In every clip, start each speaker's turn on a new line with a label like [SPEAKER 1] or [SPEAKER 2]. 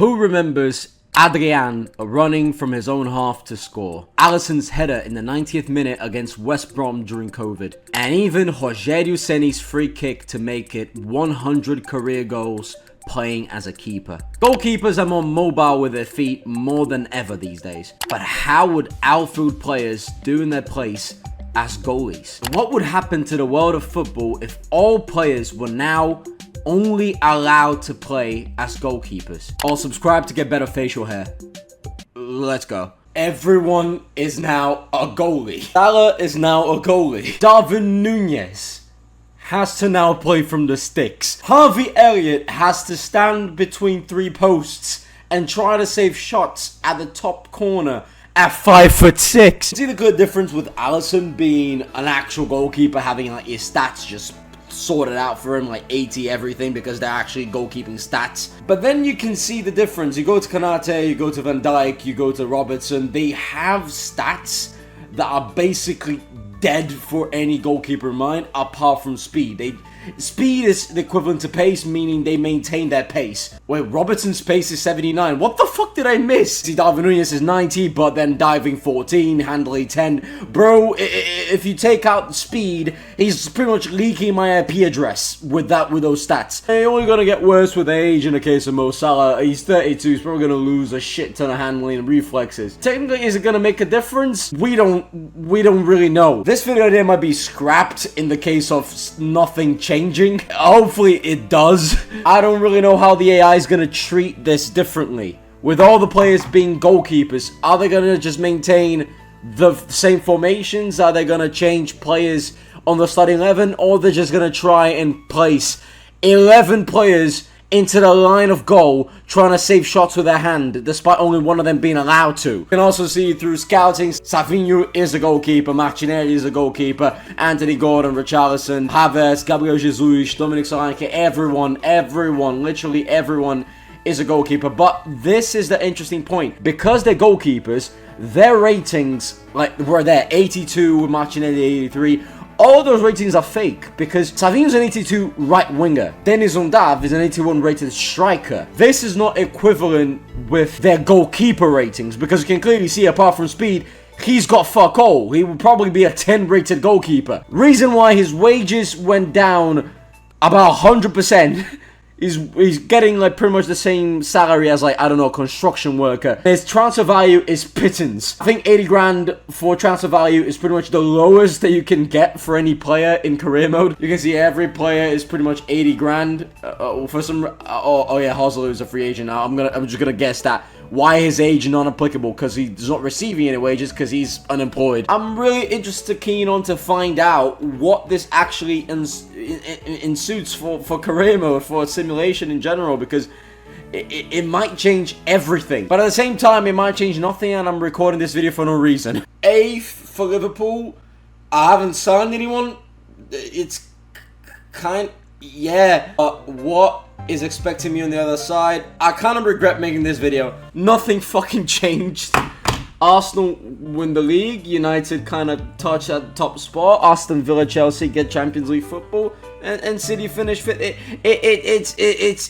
[SPEAKER 1] Who remembers Adrian running from his own half to score? Alisson's header in the 90th minute against West Brom during COVID. And even Rogério Ceni's free kick to make it 100 career goals playing as a keeper. Goalkeepers are more mobile with their feet more than ever these days. But how would outfield players do in their place as goalies? What would happen to the world of football if all players were now only allowed to play as goalkeepers? Or subscribe to get better facial hair. Let's go. Everyone is now a goalie. Salah is now a goalie. Darwin Núñez has to now play from the sticks. Harvey Elliott has to stand between three posts and try to save shots at the top corner at 5'6". See the clear difference with Alisson being an actual goalkeeper, having like his stats just sorted out for him, like 80 everything, because they're actually goalkeeping stats. But then you can see the difference. You go to Konate, you go to Van Dijk, you go to Robertson. They have stats that are basically dead for any goalkeeper in mind, apart from speed. Speed is the equivalent to pace, meaning they maintain their pace. Wait, Robertson's pace is 79. What the fuck did I miss? See, Darwin Núñez is 90, but then diving 14, handling 10. Bro, if you take out speed, he's pretty much leaking my IP address with those stats. They're only gonna get worse with age. In the case of Mo Salah, he's 32, he's probably gonna lose a shit ton of handling and reflexes. Technically, is it gonna make a difference? We don't really know. This video idea might be scrapped in the case of nothing changing. Hopefully it does. I don't really know how the AI is going to treat this differently. With all the players being goalkeepers, are they going to just maintain the same formations? Are they going to change players on the starting 11? Or they're just going to try and place 11 players into the line of goal, trying to save shots with their hand, despite only one of them being allowed to. You can also see through scouting, Savinho is a goalkeeper, Martinelli is a goalkeeper, Anthony Gordon, Richarlison, Havertz, Gabriel Jesus, Dominic Solanke, everyone, literally everyone is a goalkeeper. But this is the interesting point. Because they're goalkeepers, their ratings, like, were there, 82 with Martinelli, 83, all those ratings are fake, because Savinho's an 82 right winger. Denis Undav is an 81 rated striker. This is not equivalent with their goalkeeper ratings, because you can clearly see, apart from speed, he's got fuck all. He would probably be a 10 rated goalkeeper. Reason why his wages went down about 100%. He's getting like pretty much the same salary as, like, I don't know, construction worker. His transfer value is pittance. I think 80 grand for transfer value is pretty much the lowest that you can get for any player in career mode. You can see every player is pretty much 80 grand. For some, oh yeah, Hosler is a free agent now. I'm just gonna guess that. Why his age non-applicable? Because he's not receiving any wages, because he's unemployed. I'm really interested, keen on to find out what this actually ensues for career mode, for simulation in general, because it might change everything. But at the same time, it might change nothing, and I'm recording this video for no reason. For Liverpool, I haven't signed anyone. It's yeah. What is expecting me on the other side? I kind of regret making this video. Nothing fucking changed. Arsenal win the league. United kind of touch at the top spot. Aston Villa, Chelsea get Champions League football, and City finish fifth. It's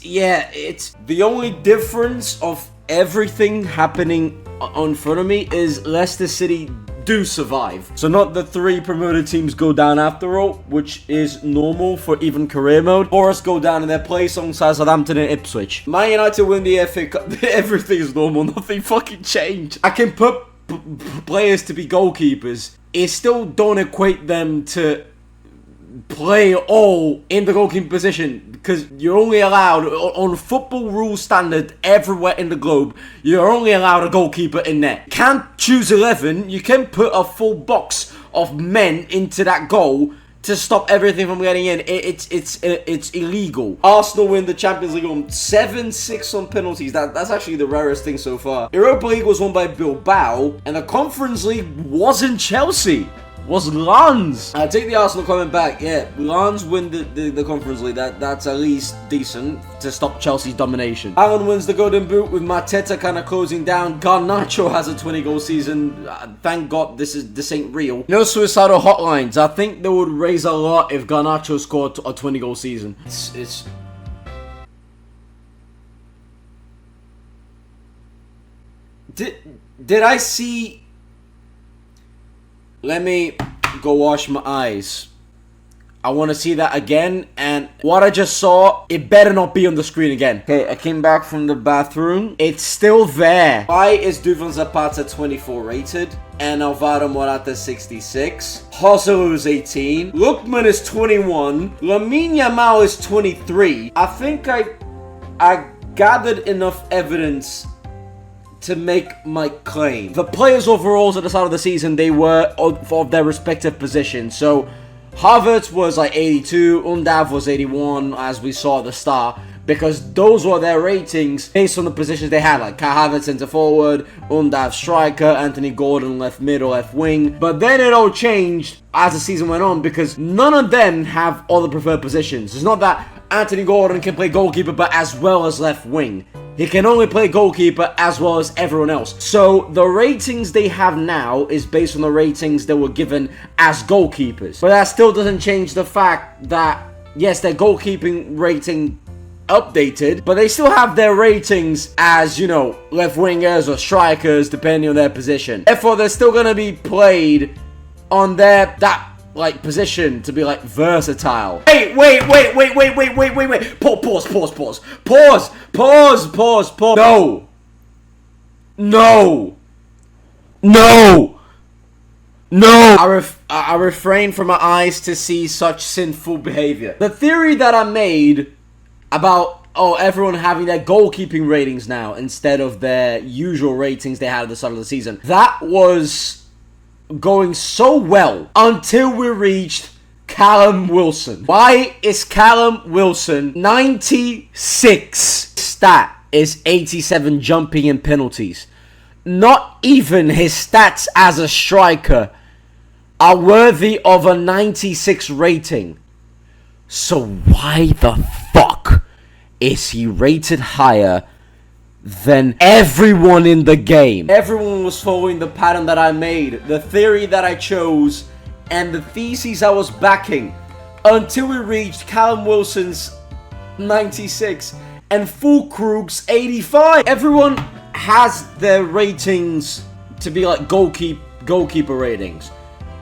[SPEAKER 1] the only difference of everything happening in front of me is Leicester City do survive. So not the 3 promoted teams go down after all, which is normal for even career mode. Forest go down in their place alongside Southampton and Ipswich. Man United win the FA Cup. Everything is normal. Nothing fucking changed. I can put players to be goalkeepers. It still don't equate them to play all in the goalkeeper position, because you're only allowed, on football rule standard everywhere in the globe, you're only allowed a goalkeeper in net. Can't choose 11. You can put a full box of men into that goal to stop everything from getting in. It's illegal. Arsenal win the Champions League on 7-6 on penalties. That's actually the rarest thing so far. Europa League was won by Bilbao, and the Conference League wasn't Chelsea. Was Lens. I take the Arsenal comment back. Yeah, Lens win the Conference League. That's at least decent to stop Chelsea's domination. Allen wins the Golden Boot with Mateta kind of closing down. Garnacho has a 20-goal season. Thank God this ain't real. No suicidal hotlines. I think they would raise a lot if Garnacho scored a 20-goal season. It's Did I see... Let me go wash my eyes. I want to see that again, and what I just saw, it better not be on the screen again. Okay, I came back from the bathroom. It's still there. Why is Duvan Zapata 24 rated? And Alvaro Morata 66. Joselu is 18. Lookman is 21. lmao is 23. I think I gathered enough evidence to make my claim. The players' overalls at the start of the season, they were of their respective positions. So Havertz was like 82, Undav was 81, as we saw at the start, because those were their ratings based on the positions they had, like Kai Havertz centre forward, Undav striker, Anthony Gordon left mid or left wing. But then it all changed as the season went on, because none of them have all the preferred positions. It's not that Anthony Gordon can play goalkeeper but as well as left wing. He can only play goalkeeper as well as everyone else. So the ratings they have now is based on the ratings they were given as goalkeepers. But that still doesn't change the fact that, yes, their goalkeeping rating updated, but they still have their ratings as, you know, left wingers or strikers, depending on their position. Therefore, they're still going to be played on that position to be like versatile. Wait. Pause. No. I refrain from my eyes to see such sinful behavior. The theory that I made about, everyone having their goalkeeping ratings now instead of their usual ratings they had at the start of the season, that was going so well until we reached Callum Wilson. Why is Callum Wilson 96? Stat is 87 jumping and penalties. Not even his stats as a striker are worthy of a 96 rating. So why the fuck is he rated higher than everyone in the game? Everyone was following the pattern that I made, the theory that I chose, and the theses I was backing, until we reached Callum Wilson's 96 and Fulkrug's 85. Everyone has their ratings to be like goalkeeper ratings,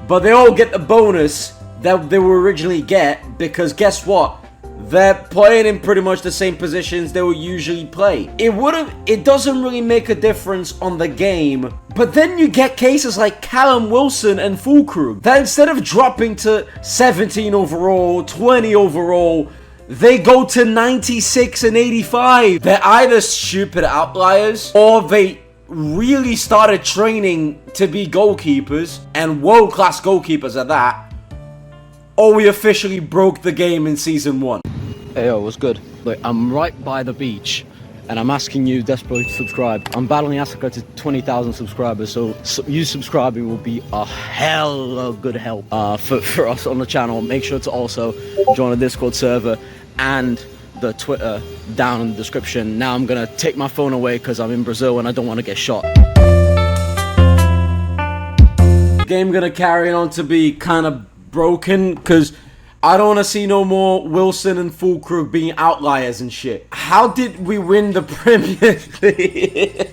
[SPEAKER 1] but they all get the bonus that they will originally get, because guess what? They're playing in pretty much the same positions they will usually play. It doesn't really make a difference on the game. But then you get cases like Callum Wilson and Fulkrug that instead of dropping to 17 overall, 20 overall, they go to 96 and 85. They're either stupid outliers, or they really started training to be goalkeepers, and world-class goalkeepers at that, or we officially broke the game in Season 1. Hey yo, what's good? Look, I'm right by the beach, and I'm asking you desperately to subscribe. I'm battling Asuka to 20,000 subscribers, so you subscribing will be a hell of good help for us on the channel. Make sure to also join the Discord server and the Twitter down in the description. Now I'm gonna take my phone away because I'm in Brazil and I don't want to get shot. The game gonna carry on to be kind of broken because I don't want to see no more Wilson and Fulkrug being outliers and shit. How did we win the Premier League?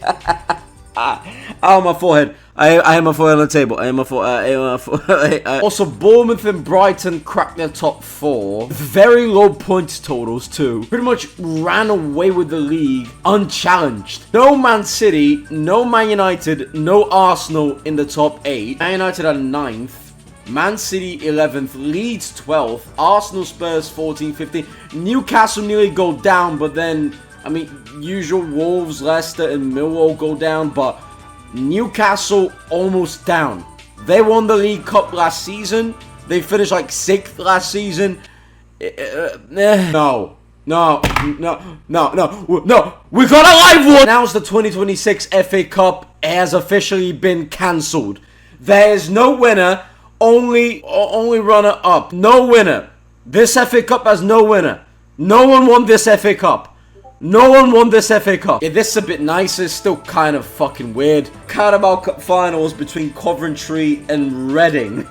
[SPEAKER 1] Oh, my forehead. I have my forehead on the table. I have my forehead. Also, Bournemouth and Brighton cracked their top 4. Very low points totals, too. Pretty much ran away with the league unchallenged. No Man City, no Man United, no Arsenal in the top 8. Man United are 9th. Man City 11th, Leeds 12th, Arsenal, Spurs 14th, 15th, Newcastle nearly go down, but then, I mean, usual Wolves, Leicester, and Millwall go down, but Newcastle almost down. They won the League Cup last season, they finished like 6th last season. No, we got a live one! Announced the 2026 FA Cup has officially been cancelled. There is no winner. Only runner-up. No winner. This FA Cup has no winner. No one won this FA Cup. No one won this FA Cup. Yeah, this is a bit nicer. Still kind of fucking weird. Carabao Cup finals between Coventry and Reading.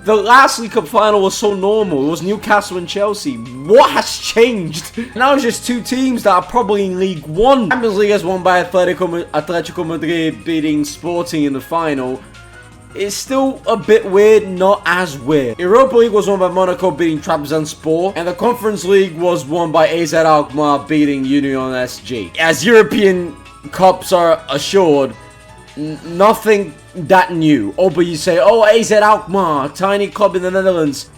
[SPEAKER 1] The last League Cup final was so normal. It was Newcastle and Chelsea. What has changed? Now it's just two teams that are probably in League One. Champions League is won by Atletico Madrid beating Sporting in the final. It's still a bit weird, not as weird. Europa League was won by Monaco beating Trabzonspor, and the Conference League was won by AZ Alkmaar beating Union SG. As European Cups are assured, nothing that new. Oh, but you say, oh, AZ Alkmaar, tiny club in the Netherlands.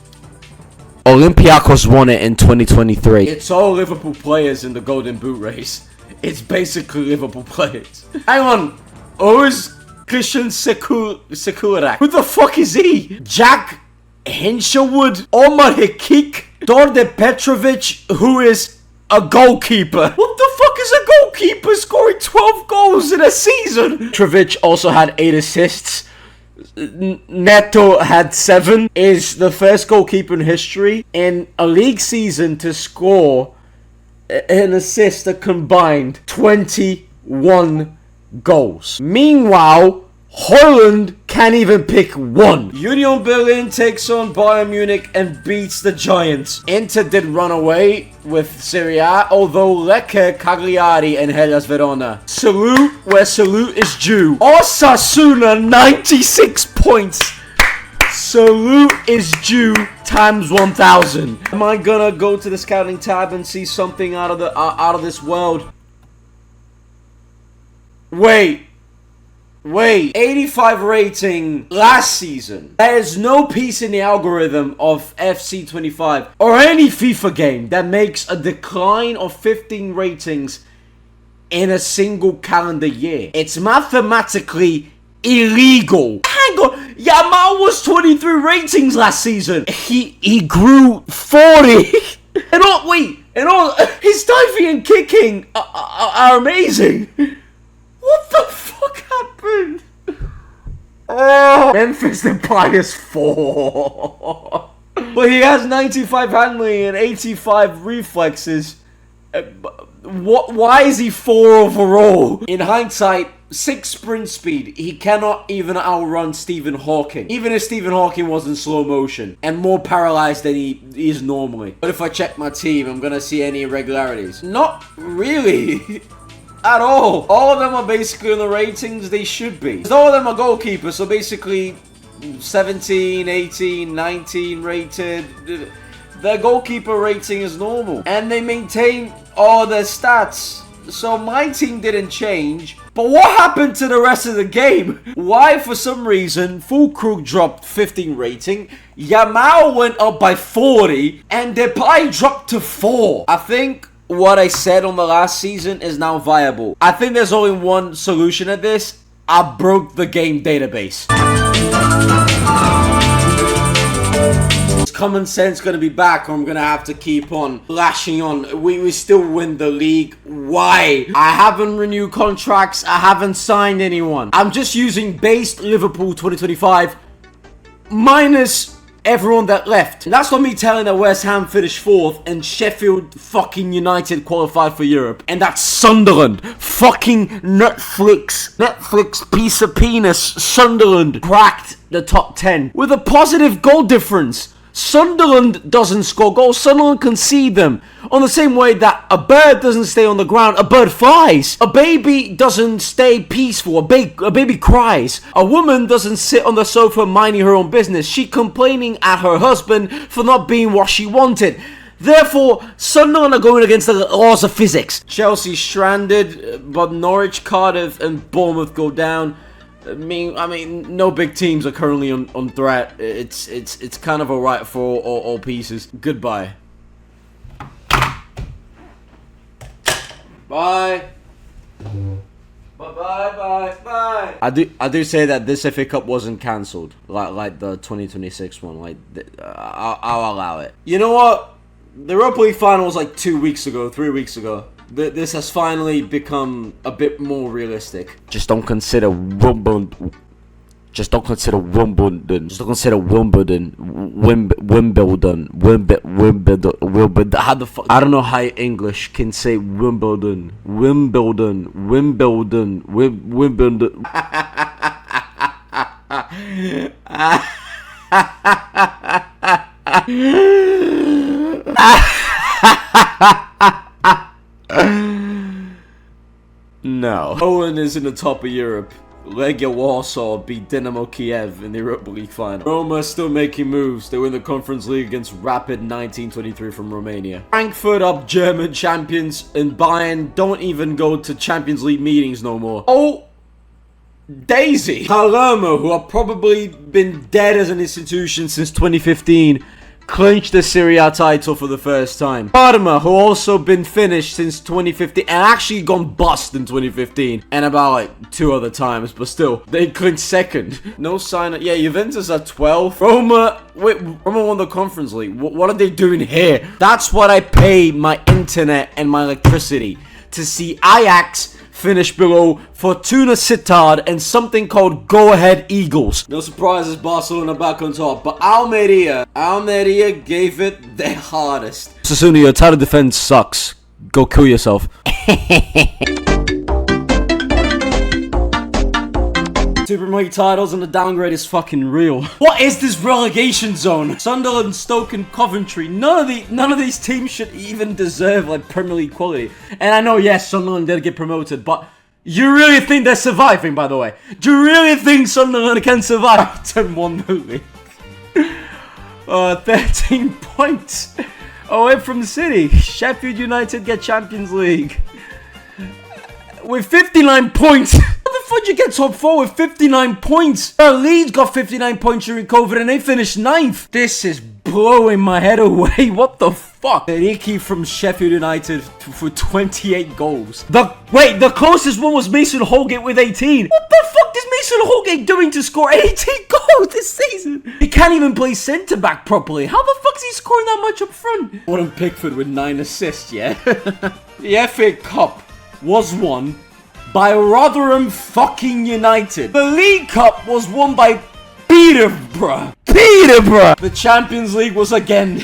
[SPEAKER 1] Olympiacos won it in 2023. It's all Liverpool players in the Golden Boot race. It's basically Liverpool players. Hang on, who's Christian Sekurak? Who the fuck is he? Jack Hinshelwood? Omar Hikik? Dorde Petrovic, who is a goalkeeper. What the fuck is a goalkeeper scoring 12 goals in a season? Petrovic also had 8 assists. Neto had 7. Is the first goalkeeper in history in a league season to score an assist that combined 21 goals. Meanwhile, Holland can't even pick one. Union Berlin takes on Bayern Munich and beats the Giants. Inter did run away with Serie A, although Lecce, Cagliari and Hellas Verona. Salute where salute is due. Osasuna, 96 points. Salute is due times 1,000. Am I gonna go to the scouting tab and see something out of this world? Wait, 85 rating last season. There is no piece in the algorithm of FC25 or any FIFA game that makes a decline of 15 ratings in a single calendar year. It's mathematically illegal. Hang on, lmao was 23 ratings last season. He grew 40. And all his diving and kicking are amazing. What the fuck happened? Oh, Memphis Depay is 4. But he has 95 handling and 85 reflexes. Why is he 4 overall? In hindsight, 6 sprint speed. He cannot even outrun Stephen Hawking. Even if Stephen Hawking was in slow motion and more paralyzed than he is normally. But if I check my team, I'm gonna see any irregularities. Not really. At all. All of them are basically on the ratings they should be. All of them are goalkeepers, so basically 17, 18, 19 rated. Their goalkeeper rating is normal. And they maintain all their stats. So my team didn't change. But what happened to the rest of the game? Why, for some reason, Fulkrug dropped 15 rating, lmao went up by 40, and Depay dropped to 4. I think what I said on the last season is now viable. I think there's only one solution at this. I broke the game database. Is common sense gonna be back, or I'm gonna have to keep on lashing on? We still win the league. Why? I haven't renewed contracts. I haven't signed anyone. I'm just using base Liverpool 2025 minus everyone that left. And that's not me telling that West Ham finished 4th and Sheffield fucking United qualified for Europe. And that's Sunderland. Fucking Netflix piece of penis. Sunderland cracked the top 10 with a positive goal difference. Sunderland doesn't score goals. Sunderland concede them. On the same way that a bird doesn't stay on the ground, a bird flies. A baby doesn't stay peaceful. A baby cries. A woman doesn't sit on the sofa minding her own business. She complaining at her husband for not being what she wanted. Therefore, Sunderland are going against the laws of physics. Chelsea stranded, but Norwich, Cardiff, and Bournemouth go down. I mean, no big teams are currently on threat. It's kind of alright for all pieces. Goodbye. Bye. Bye. I do say that this FA Cup wasn't cancelled, like the 2026 one. Like I'll allow it. You know what? The Europa League final was like 2 weeks ago, 3 weeks ago. This has finally become a bit more realistic. Just don't consider Wimbledon. Just don't consider Wimbledon. Wimbledon. How the fuck? I don't know how English can say Wimbledon. No. Poland is in the top of Europe. Legia Warsaw beat Dynamo Kiev in the Europa League final. Roma are still making moves. They win the Conference League against Rapid 1923 from Romania. Frankfurt up German champions, and Bayern don't even go to Champions League meetings no more. Oh, Daisy! Palermo, who have probably been dead as an institution since 2015, clinched the Serie A title for the first time. Parma, who also been finished since 2015 and actually gone bust in 2015 and about like 2 other times, but still they clinched second. No sign of, yeah, Juventus are 12. Roma won the Conference League. What are they doing here? That's what I pay my internet and my electricity to see. Ajax finish below, Fortuna Sittard, and something called Go Ahead Eagles. No surprises, Barcelona back on top, but Almeria gave it their hardest. Sasuna, your title defense sucks. Go kill yourself. Two Premier League titles and the downgrade is fucking real. What is this relegation zone? Sunderland, Stoke, and Coventry. None of these teams should even deserve like Premier League quality. And I know, yes, Sunderland did get promoted, but you really think they're surviving? By the way, do you really think Sunderland can survive? 10-1 the league. 13 points away from City. Sheffield United get Champions League with 59 points. How did you get top 4 with 59 points? Leeds got 59 points during COVID and they finished 9th. This is blowing my head away. What the fuck? Ricky from Sheffield United for 28 goals. The closest one was Mason Holgate with 18. What the fuck is Mason Holgate doing to score 18 goals this season? He can't even play centre back properly. How the fuck is he scoring that much up front? Gordon Pickford with 9 assists, yeah? The FA Cup was won by Rotherham fucking United. The League Cup was won by Peterborough. The Champions League was again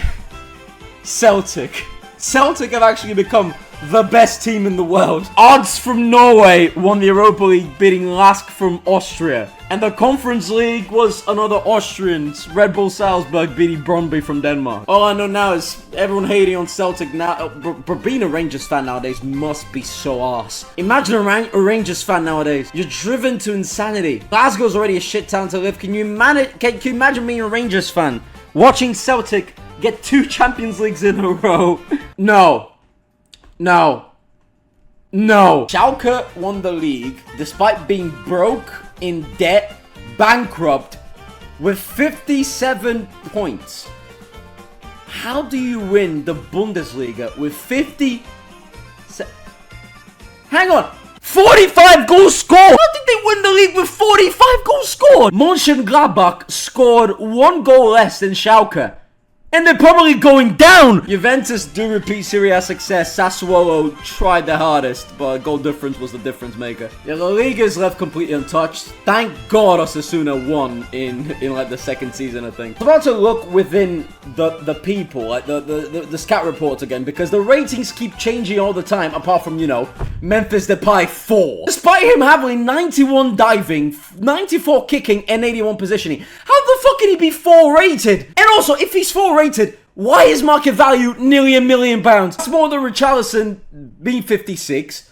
[SPEAKER 1] Celtic. Celtic have actually become the best team in the world. Odds from Norway won the Europa League, beating Lask from Austria. And the Conference League was another Austrians, Red Bull Salzburg beating Brøndby from Denmark. All I know now is everyone hating on Celtic now. But being a Rangers fan nowadays must be so arse. Imagine a Rangers fan nowadays. You're driven to insanity. Glasgow's already a shit town to live. Can you imagine being a Rangers fan? Watching Celtic get 2 Champions Leagues in a row? No. Schalke won the league despite being broke, in debt, bankrupt, with 57 points. How do you win the Bundesliga with 45 goals scored? How did they win the league with 45 goals scored? Mönchengladbach scored 1 goal less than Schalke. And they're probably going down! Juventus do repeat Serie A success. Sassuolo tried their hardest, but goal difference was the difference maker. Yeah, La Liga is left completely untouched. Thank God Osasuna won in like the 2nd season, I think. I'm about to look within the people, like the scout reports again, because the ratings keep changing all the time, apart from, you know, Memphis Depay 4. Despite him having 91 diving, 94 kicking, and 81 positioning, how the fuck can he be 4 rated? And also, if he's 4 rated, why is market value nearly £1 million? That's more than Richarlison being 56.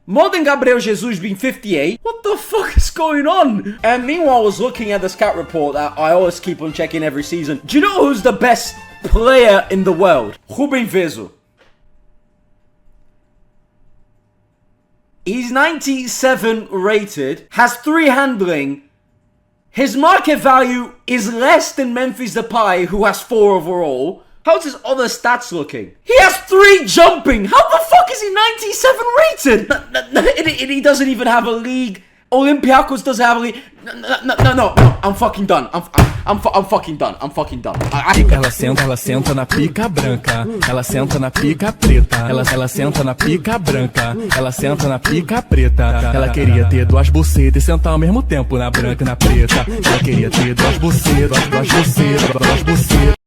[SPEAKER 1] More than Gabriel Jesus being 58. What the fuck is going on? And meanwhile, I was looking at the scout report that I always keep on checking every season. Do you know who's the best player in the world? Rubem Vezo. He's 97 rated, has 3 handling. His market value is less than Memphis Depay, who has 4 overall. How's his other stats looking? He has 3 jumping. How the fuck is he 97 rated? And he doesn't even have a league. Olympiacos doesn't have a league. No. I'm fucking done. I'm fucking done.
[SPEAKER 2] Ela senta na pica branca. Ela senta na pica preta. Ela senta na pica branca. Ela senta na pica preta. Ela queria ter 2 bucetas e sentar ao mesmo tempo na branca e na preta. Ela queria ter 2 bucetas, 2 bucetas.